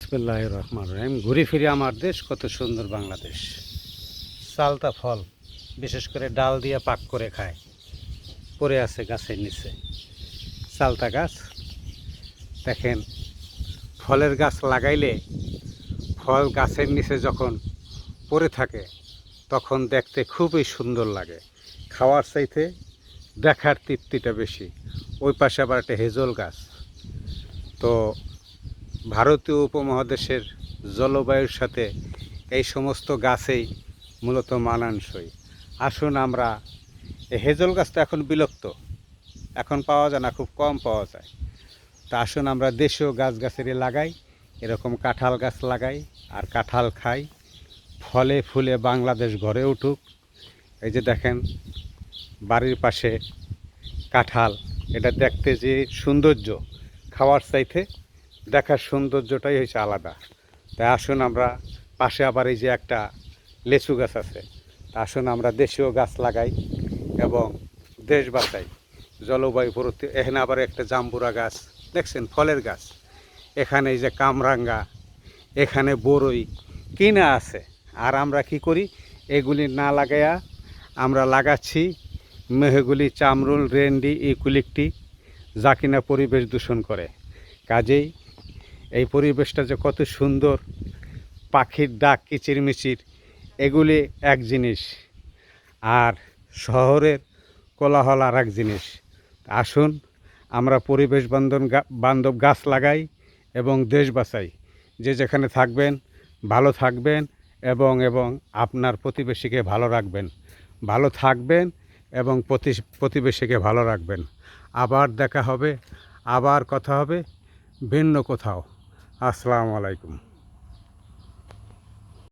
বিসমিল্লাহির রহমানির রহিম। ঘুরে ফিরে আমার দেশ, কত সুন্দর বাংলাদেশ। চালতা ফল বিশেষ করে ডাল দিয়ে পাক করে খায়, পড়ে আছে গাছের নিচে। চালতা গাছ দেখেন, ফলের গাছ লাগাইলে ফল গাছের নিচে যখন পড়ে থাকে তখন দেখতে খুবই সুন্দর লাগে। খাওয়ার চাইতে দেখার তৃপ্তিটা বেশি। ওই পাশে আবার একটা হেজল গাছ। তো ভারতীয় উপমহাদেশের জলবায়ুর সাথে এই সমস্ত গাছেই মূলত মানানসই। আসুন আমরা, এই হেজল গাছ তো এখন বিলুপ্ত, এখন পাওয়া যায় না, খুব কম পাওয়া যায়। তা আসুন আমরা দেশীয় গাছগাছালি লাগাই, এরকম কাঁঠাল গাছ লাগাই আর কাঁঠাল খাই, ফলে ফুলে বাংলাদেশ গড়ে উঠুক। এই যে দেখেন বাড়ির পাশে কাঁঠাল, এটা দেখতে যে সৌন্দর্য, খাওয়ার চাইতে দেখার সৌন্দর্যটাই হয়েছে আলাদা। তাই আসুন আমরা, পাশে আবার এই যে একটা লেচু গাছ আছে, তা আসুন আমরা দেশীয় গাছ লাগাই এবং দেশ বাঁচাই। জলবায়ু পরিবর্তন, এখানে আবার একটা জাম্বুরা গাছ দেখছেন, ফলের গাছ। এখানে এই যে কামরাঙ্গা, এখানে বড়ই কিনা আছে। আর আমরা কি করি, এগুলি না লাগাইয়া আমরা লাগাচ্ছি মেহগুলি, চামরুল, রেন্ডি, ইকুলিকটি, যা কিনা পরিবেশ দূষণ করে। কাজেই এই পরিবেশটা যে কত সুন্দর, পাখির ডাক, কিচিরমিচির, এগুলি এক জিনিস, আর শহরের কোলাহল আর এক জিনিস। আসুন আমরা পরিবেশ বান্ধব গাছ লাগাই এবং দেশ বাঁচাই। যে যেখানে থাকবেন ভালো থাকবেন এবং আপনার প্রতিবেশীকে ভালো রাখবেন, ভালো থাকবেন এবং প্রতিবেশীকে ভালো রাখবেন। আবার দেখা হবে, আবার কথা হবে ভিন্ন কোথাও। আসসালামু আলাইকুম।